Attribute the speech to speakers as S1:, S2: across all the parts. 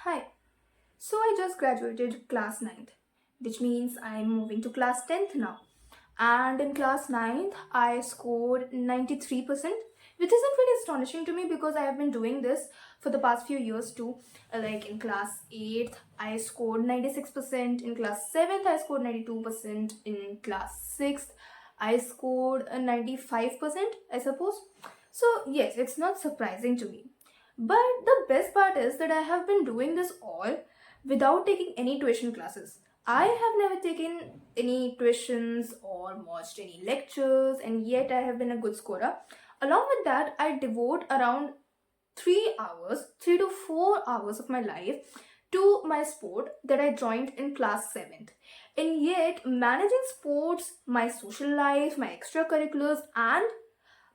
S1: Hi. So I just graduated class ninth, which means I'm moving to class 10th now. And in class ninth, I scored 93%, which isn't really astonishing to me because I have been doing this for the past few years too. Like in class 8th, I scored 96%. In class 7th, I scored 92%. In class 6th, I scored a 95%, I suppose. So, yes, it's not surprising to me. But the best part is that I have been doing this all without taking any tuition classes. I have never taken any tuitions or watched any lectures, and yet I have been a good scorer. Along with that, I devote around 3 hours, 3 to 4 hours of my life to my sport that I joined in class 7th. And yet, managing sports, my social life, my extracurriculars, and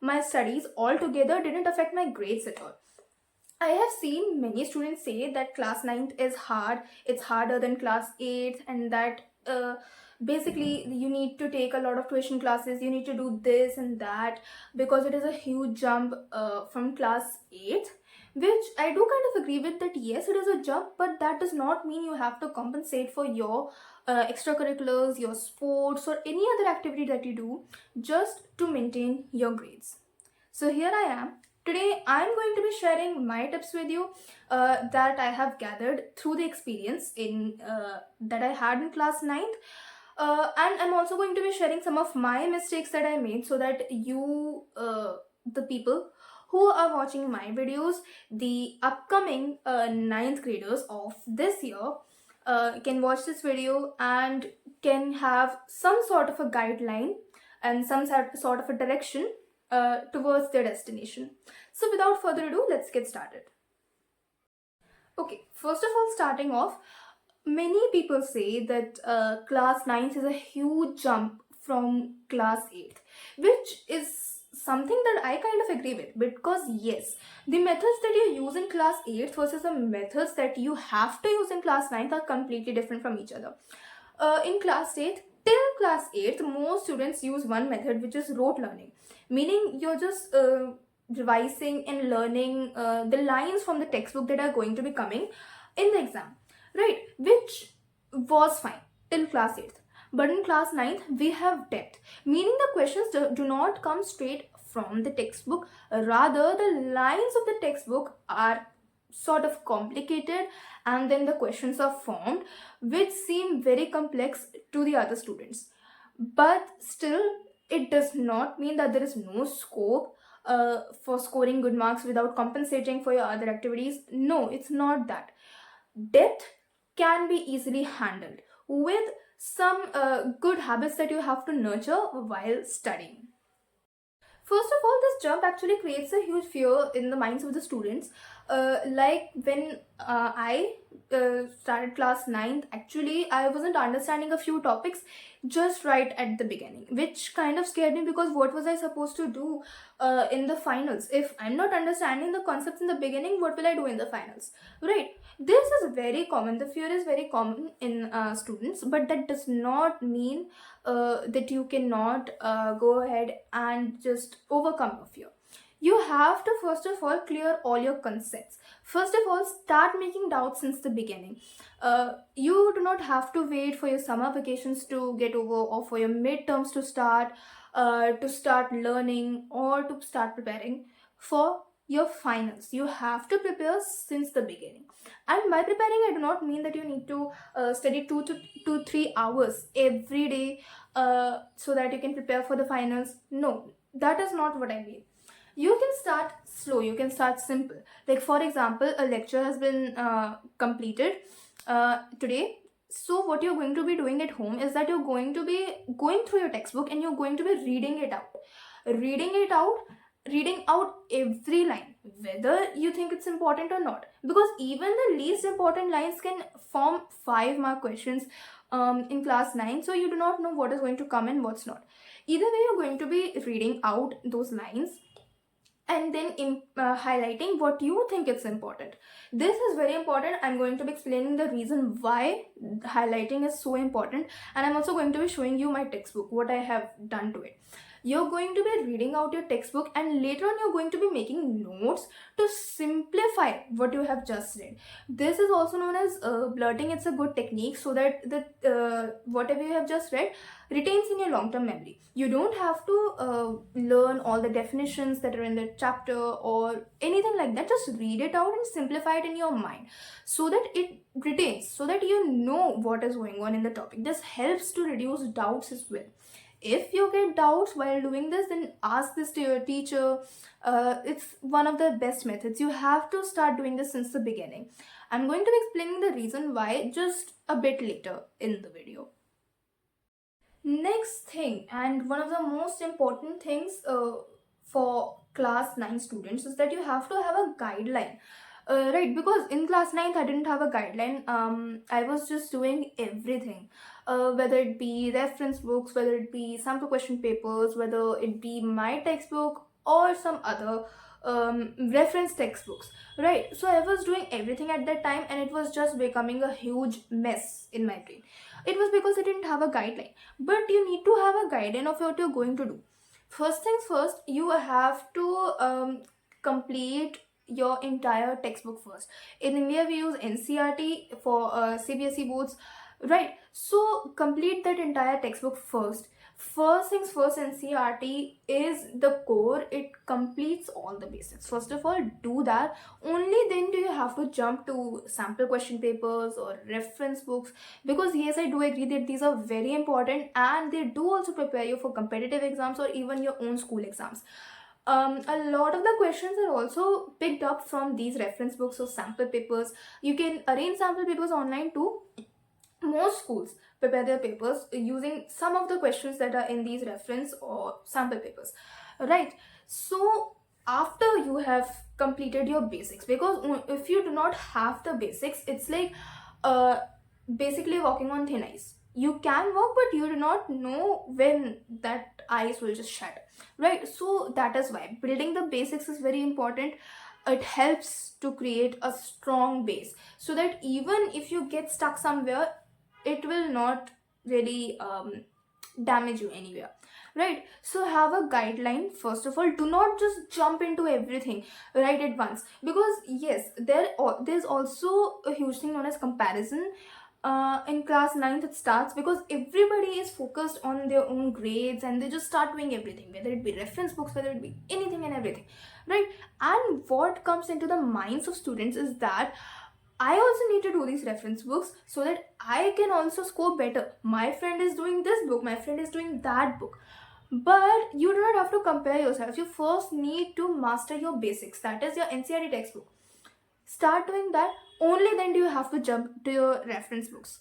S1: my studies altogether didn't affect my grades at all. I have seen many students say that class ninth is hard, it's harder than class 8th, and that basically you need to take a lot of tuition classes, you need to do this and that because it is a huge jump from class 8th. Which I do kind of agree with that, yes, it is a jump, but that does not mean you have to compensate for your extracurriculars, your sports, or any other activity that you do just to maintain your grades. So here I am. Today I'm going to be sharing my tips with you that I have gathered through the experience in that I had in class ninth. And I'm also going to be sharing some of my mistakes that I made so that you, the people who are watching my videos, the upcoming ninth graders of this year, can watch this video and can have some sort of a guideline and some sort of a direction towards their destination. So without further ado, let's get started. Okay, first of all, starting off, many people say that class 9th is a huge jump from class 8th, which is something that I kind of agree with because yes, the methods that you use in class 8th versus the methods that you have to use in class 9th are completely different from each other. In class 8th, till class 8th, most students use one method which is rote learning, meaning you're just revising and learning the lines from the textbook that are going to be coming in the exam, right? Which was fine till class 8th. But in class 9th, we have depth, meaning the questions do not come straight from the textbook, rather, the lines of the textbook are sort of complicated and then the questions are formed which seem very complex to the other students. But still, it does not mean that there is no scope for scoring good marks without compensating for your other activities. No, it's not that. Depth can be easily handled with some good habits that you have to nurture while studying. First of all, this jump actually creates a huge fear in the minds of the students. Like when I started class ninth, actually, I wasn't understanding a few topics just right at the beginning, which kind of scared me because what was I supposed to do in the finals? If I'm not understanding the concepts in the beginning, what will I do in the finals? Right? This is very common. The fear is very common in students, but that does not mean that you cannot go ahead and just overcome your fear. You have to first of all clear all your concepts. First of all, start making doubts since the beginning. You do not have to wait for your summer vacations to get over or for your midterms to start learning or to start preparing for your finals. You have to prepare since the beginning. And by preparing, I do not mean that you need to study 2 to 3 hours every day so that you can prepare for the finals. No, that is not what I mean. You can start slow, you can start simple. Like, for example, a lecture has been completed today. So, what you're going to be doing at home is that you're going to be going through your textbook and you're going to be reading it out. Reading it out, reading out every line, whether you think it's important or not. Because even the least important lines can form 5 mark questions in class 9. So, you do not know what is going to come and what's not. Either way, you're going to be reading out those lines and then highlighting what you think is important. This is very important. I'm going to be explaining the reason why highlighting is so important, and I'm also going to be showing you my textbook, what I have done to it. You're going to be reading out your textbook, and later on you're going to be making notes to simplify what you have just read. This is also known as blurting. It's a good technique so that the whatever you have just read retains in your long-term memory. You don't have to learn all the definitions that are in the chapter or anything like that. Just read it out and simplify it in your mind so that it retains, so that you know what is going on in the topic. This helps to reduce doubts as well. If you get doubts while doing this, then ask this to your teacher. It's one of the best methods. You have to start doing this since the beginning. I'm going to be explaining the reason why just a bit later in the video. Next thing, and one of the most important things for class 9 students, is that you have to have a guideline. Right, because in class 9th I didn't have a guideline. I was just doing everything, whether it be reference books, whether it be sample question papers, whether it be my textbook or some other reference textbooks. Right, so I was doing everything at that time, and it was just becoming a huge mess in my brain. It was because I didn't have a guideline. But you need to have a guideline of what you're going to do. First things first, you have to complete your entire textbook first. In India, we use NCERT for CBSE boards, right? So complete that entire textbook first. First things first, NCERT is the core. It completes all the basics. First of all, do that. Only then do you have to jump to sample question papers or reference books, because yes, I do agree that these are very important, and they do also prepare you for competitive exams or even your own school exams. A lot of the questions are also picked up from these reference books or sample papers. You can arrange sample papers online too. Most schools prepare their papers using some of the questions that are in these reference or sample papers, right? So after you have completed your basics, because if you do not have the basics, it's like uh, basically walking on thin ice. You can walk, but you do not know when that ice will just shatter, right? So that is why building the basics is very important. It helps to create a strong base so that even if you get stuck somewhere, it will not really damage you anywhere, right? So have a guideline. First of all, do not just jump into everything right at once, because yes, there's also a huge thing known as comparison. In class 9th it starts, because everybody is focused on their own grades and they just start doing everything, whether it be reference books, whether it be anything and everything, right? And what comes into the minds of students is that I also need to do these reference books so that I can also score better. My friend is doing this book, my friend is doing that book. But you do not have to compare yourself. You first need to master your basics. That is your NCERT textbook. Start doing that. Only then do you have to jump to your reference books.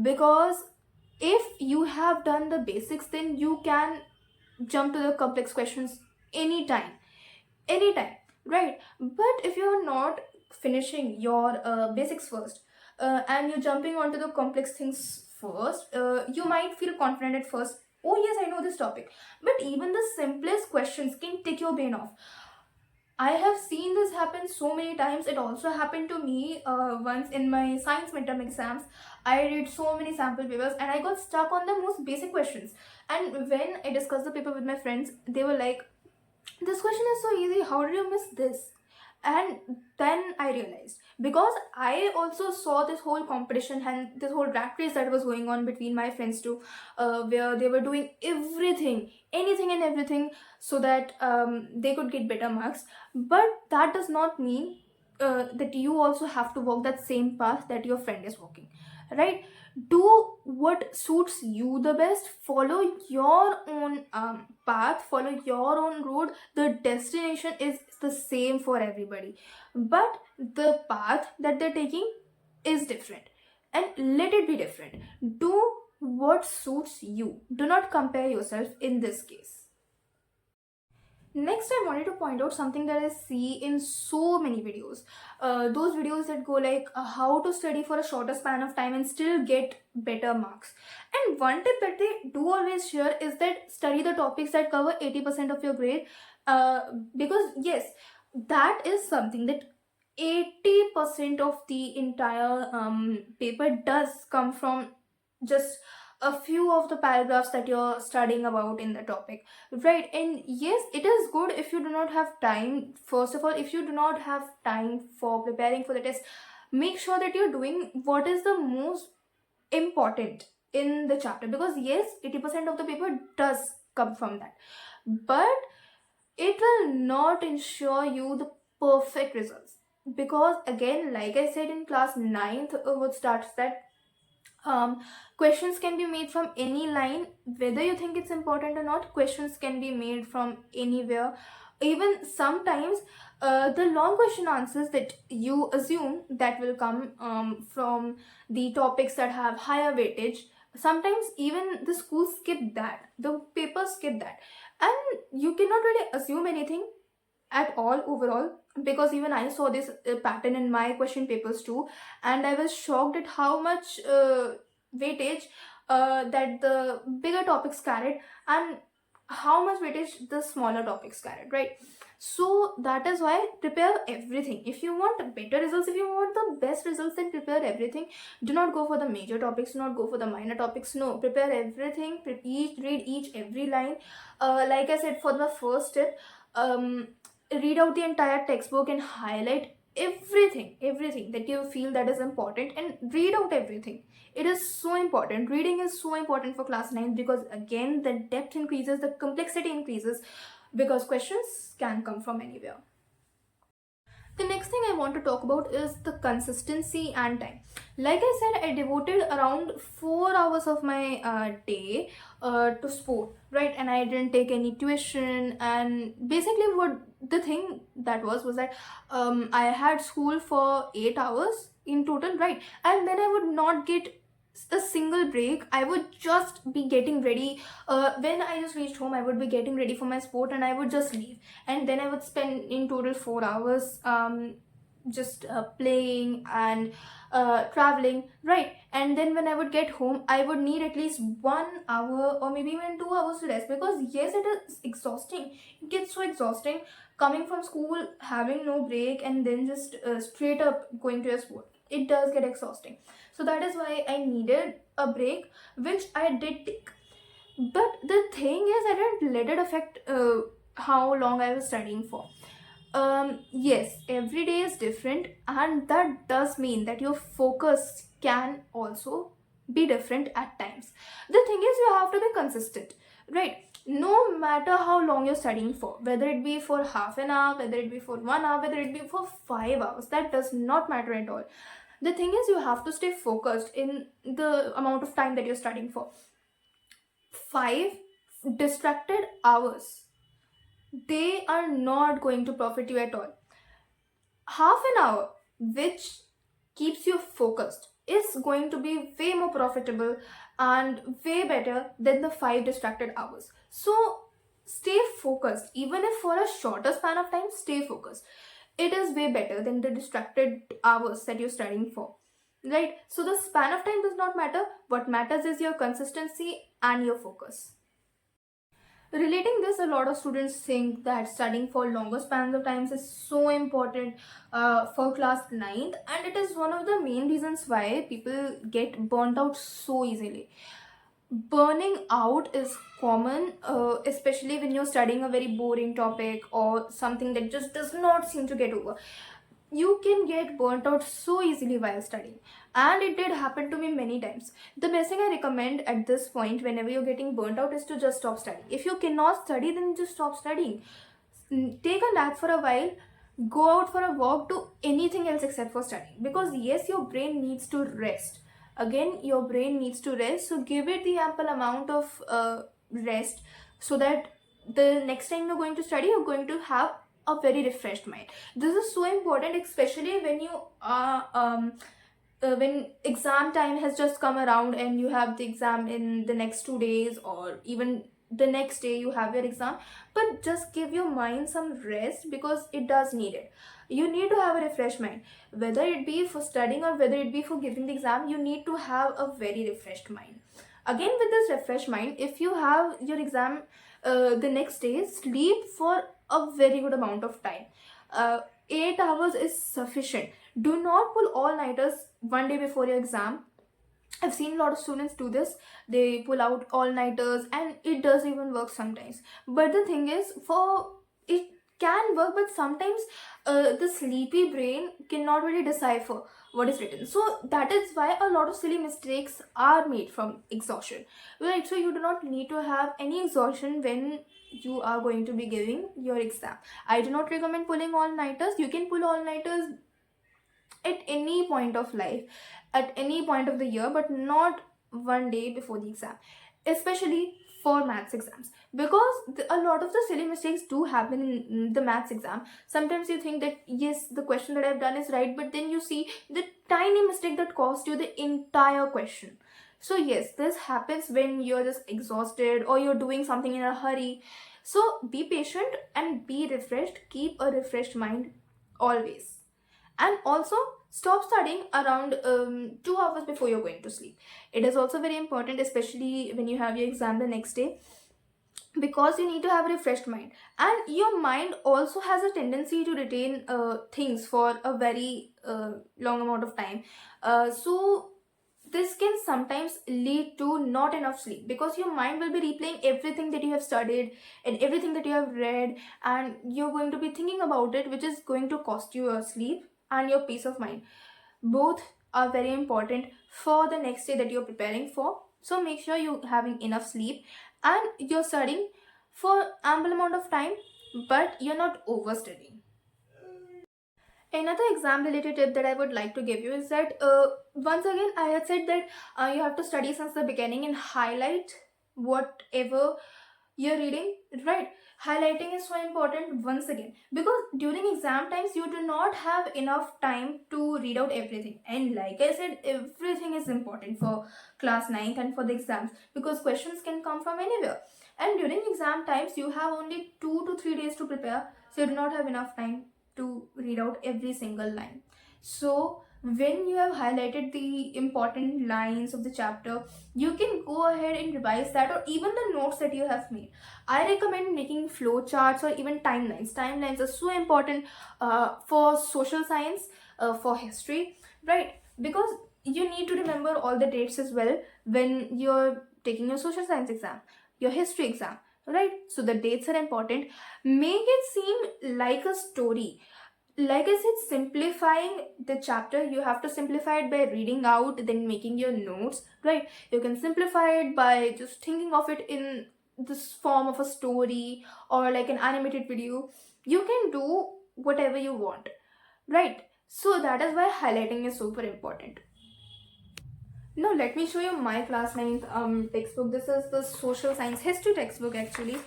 S1: Because if you have done the basics, then you can jump to the complex questions anytime. Anytime, right? But if you're not finishing your basics first, and you're jumping onto the complex things first, you might feel confident at first. Oh yes, I know this topic. But even the simplest questions can take your brain off. I have seen this happen so many times. It also happened to me once in my science midterm exams. I read so many sample papers and I got stuck on the most basic questions. And when I discussed the paper with my friends, they were like, "This question is so easy, how did you miss this?" And then I realized, because I also saw this whole competition and this whole rat race that was going on between my friends too, where they were doing everything, anything and everything, so that they could get better marks. But that does not mean that you also have to walk that same path that your friend is walking, right? Do what suits you the best. Follow your own path, follow your own road. The destination is the same for everybody, but the path that they're taking is different, and let it be different. Do what suits you. Do not compare yourself in this case. Next, I wanted to point out something that I see in so many videos. Those videos that go like how to study for a shorter span of time and still get better marks. And one tip that they do always share is that study the topics that cover 80% of your grade. Because yes, that is something that 80% of the entire paper does come from just a few of the paragraphs that you're studying about in the topic, right? And yes, it is good if you do not have time. First of all, if you do not have time for preparing for the test, make sure that you're doing what is the most important in the chapter, because yes, 80% of the paper does come from that, but it will not ensure you the perfect results. Because again, like I said, in class 9th what starts that um, questions can be made from any line, whether you think it's important or not. Questions can be made from anywhere. Even sometimes the long question answers that you assume that will come from the topics that have higher weightage, sometimes even the schools skip that, the papers skip that, and you cannot really assume anything at all overall. Because even I saw this pattern in my question papers too, and I was shocked at how much weightage that the bigger topics carried, and how much weightage the smaller topics carried, right? So that is why prepare everything. If you want better results, if you want the best results, then prepare everything. Do not go for the major topics, do not go for the minor topics. No, prepare everything. Read each every line. Like I said, for the first tip, read out the entire textbook and highlight everything that you feel that is important, and read out everything. It is so important. Reading is so important for class 9, because again, the depth increases, the complexity increases, because questions can come from anywhere. The next thing I want to talk about is the consistency and time. Like I said, I devoted around 4 hours of my day to sport, right? And I didn't take any tuition. And basically, what the thing that was that I had school for 8 hours in total, right? And then I would not get a single break. I would just be getting ready. When I just reached home, I would be getting ready for my sport, and I would just leave. And then I would spend in total 4 hours just playing and traveling, right? And then when I would get home, I would need at least 1 hour or maybe even 2 hours to rest, because yes, it is exhausting. It gets so exhausting coming from school, having no break, and then just straight up going to a sport. It does get exhausting. So that is why I needed a break, which I did take. But the thing is, I didn't let it affect how long I was studying for. Yes, every day is different, and that does mean that your focus can also be different at times. The thing is, you have to be consistent, right? No matter how long you're studying for, whether it be for half an hour, whether it be for 1 hour, whether it be for 5 hours, that does not matter at all. The thing is, you have to stay focused in the amount of time that you're studying for. 5 distracted hours, they are not going to profit you at all. Half an hour which keeps you focused is going to be way more profitable and way better than the 5 distracted hours. So stay focused. Even if for a shorter span of time, stay focused. It is way better than the distracted hours that you're studying for, right? So the span of time does not matter. What matters is your consistency and your focus. Relating this, a lot of students think that studying for longer spans of times is so important for class 9th, and it is one of the main reasons why people get burnt out so easily. Burning out is common, especially when you're studying a very boring topic or something that just does not seem to get over. You can get burnt out so easily while studying, and it did happen to me many times. The best thing I recommend at this point, whenever you're getting burnt out, is to just stop studying. If you cannot study, then just stop studying. Take a nap for a while, go out for a walk, do anything else except for studying, because yes, your brain needs to rest. Again, your brain needs to rest, so give it the ample amount of rest, so that the next time you're going to study, you're going to have a very refreshed mind. This is so important, especially when you are when exam time has just come around and you have the exam in the next 2 days, or even the next day you have your exam. But just give your mind some rest, because it does need it. You need to have a refreshed mind, whether it be for studying or whether it be for giving the exam. You need to have a very refreshed mind. Again, with this refreshed mind, if you have your exam the next day, sleep for a very good amount of time. 8 hours is sufficient. Do not pull all nighters one day before your exam. I've seen a lot of students do this. They pull out all-nighters and it does even work sometimes. But the thing is, for it can work, but sometimes the sleepy brain cannot really decipher what is written. So that is why a lot of silly mistakes are made from exhaustion. Right? So you do not need to have any exhaustion when you are going to be giving your exam. I do not recommend pulling all-nighters. You can pull all-nighters at any point of life, at any point of the year, but not one day before the exam, especially for maths exams, because a lot of the silly mistakes do happen in the maths exam. Sometimes you think that yes, the question that I've done is right, but then you see the tiny mistake that cost you the entire question. So yes, this happens when you're just exhausted or you're doing something in a hurry. So be patient and be refreshed. Keep a refreshed mind always. And also stop studying around 2 hours before you're going to sleep. It is also very important, especially when you have your exam the next day, because you need to have a refreshed mind, and your mind also has a tendency to retain things for a very long amount of time. So this can sometimes lead to not enough sleep, because your mind will be replaying everything that you have studied and everything that you have read, and you're going to be thinking about it, which is going to cost you your sleep and your peace of mind. Both are very important for the next day that you're preparing for. So make sure you're having enough sleep and you're studying for ample amount of time, but you're not overstudying. Another exam related tip that I would like to give you is that once again I had said that you have to study since the beginning and highlight whatever you're reading, right? Highlighting is so important once again, because during exam times you do not have enough time to read out everything. And like I said, everything is important for class 9th and for the exams, because questions can come from anywhere. And during exam times you have only 2 to 3 days to prepare, so you do not have enough time to read out every single line. So when you have highlighted the important lines of the chapter, you can go ahead and revise that, or even the notes that you have made. I recommend making flow charts or even timelines. Timelines are so important for social science, for history, right? Because you need to remember all the dates as well when you're taking your social science exam, your history exam, right? So the dates are important. Make it seem like a story. Like I said, simplifying the chapter, you have to simplify it by reading out, then making your notes, right? You can simplify it by just thinking of it in this form of a story or like an animated video. You can do whatever you want, right? So that is why highlighting is super important. Now let me show you my class 9th textbook. This is the social science history textbook actually.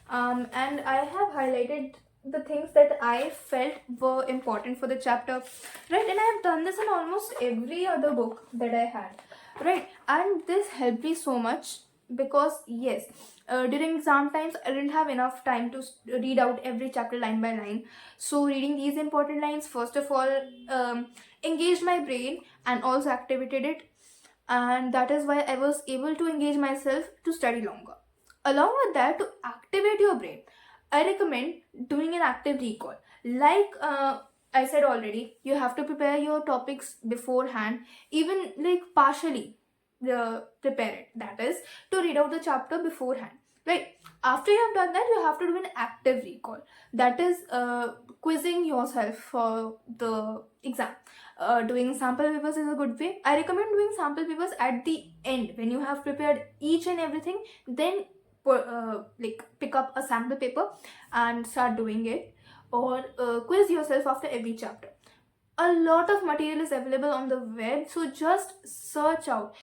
S1: And I have highlighted the things that I felt were important for the chapter, right? And I have done this in almost every other book that I had, right? And this helped me so much because yes, during exam times I didn't have enough time to read out every chapter line by line. So reading these important lines, first of all, engaged my brain and also activated it, and that is why I was able to engage myself to study longer. Along with that, to activate your brain, I recommend doing an active recall. Like I said already, you have to prepare your topics beforehand, even like partially prepare it. That is to read out the chapter beforehand. Right. After you have done that, you have to do an active recall. That is quizzing yourself for the exam. Doing sample papers is a good way. I recommend doing sample papers at the end when you have prepared each and everything. Then like pick up a sample paper and start doing it, or quiz yourself after every chapter. A lot of material is available on the web, so just search out.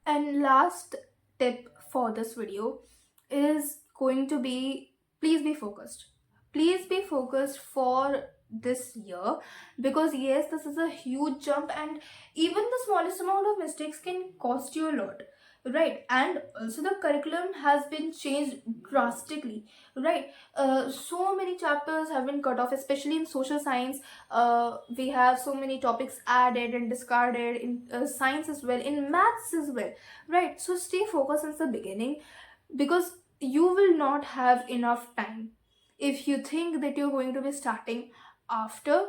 S1: And last tip for this video is going to be, please be focused. Please be focused for this year, because yes, this is a huge jump and even the smallest amount of mistakes can cost you a lot, right? And also the curriculum has been changed drastically, right? So many chapters have been cut off, especially in social science. We have so many topics added and discarded in science as well, in maths as well, right? So stay focused since the beginning, because you will not have enough time if you think that you're going to be starting after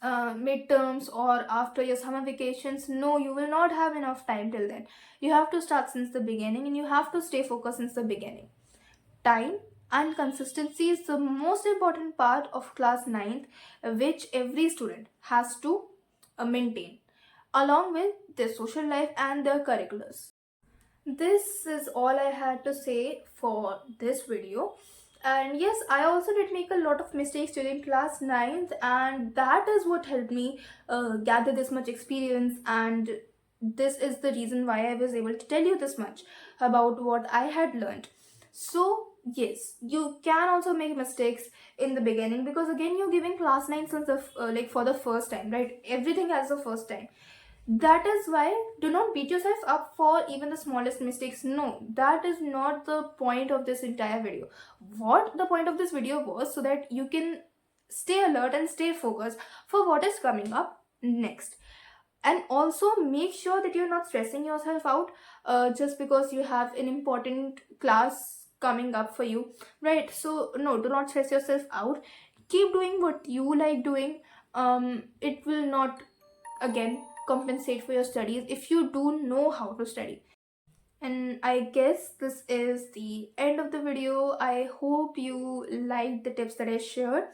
S1: midterms or after your summer vacations. No, you will not have enough time till then. You have to start since the beginning and you have to stay focused since the beginning. Time and consistency is the most important part of class ninth, which every student has to maintain, along with their social life and their curriculars. This is all I had to say for this video. And yes, I also did make a lot of mistakes during class ninth, and that is what helped me gather this much experience. And this is the reason why I was able to tell you this much about what I had learned. So, yes, you can also make mistakes in the beginning, because again, you're giving class 9 since the like for the first time, right? Everything has the first time. That is why do not beat yourself up for even the smallest mistakes. No, that is not the point of this entire video. What the point of this video was, so that you can stay alert and stay focused for what is coming up next. And also make sure that you're not stressing yourself out just because you have an important class coming up for you, right? So no, do not stress yourself out. Keep doing what you like doing. It will not again compensate for your studies if you do know how to study. And I guess this is the end of the video. I hope you liked the tips that I shared.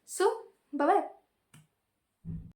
S1: So bye bye.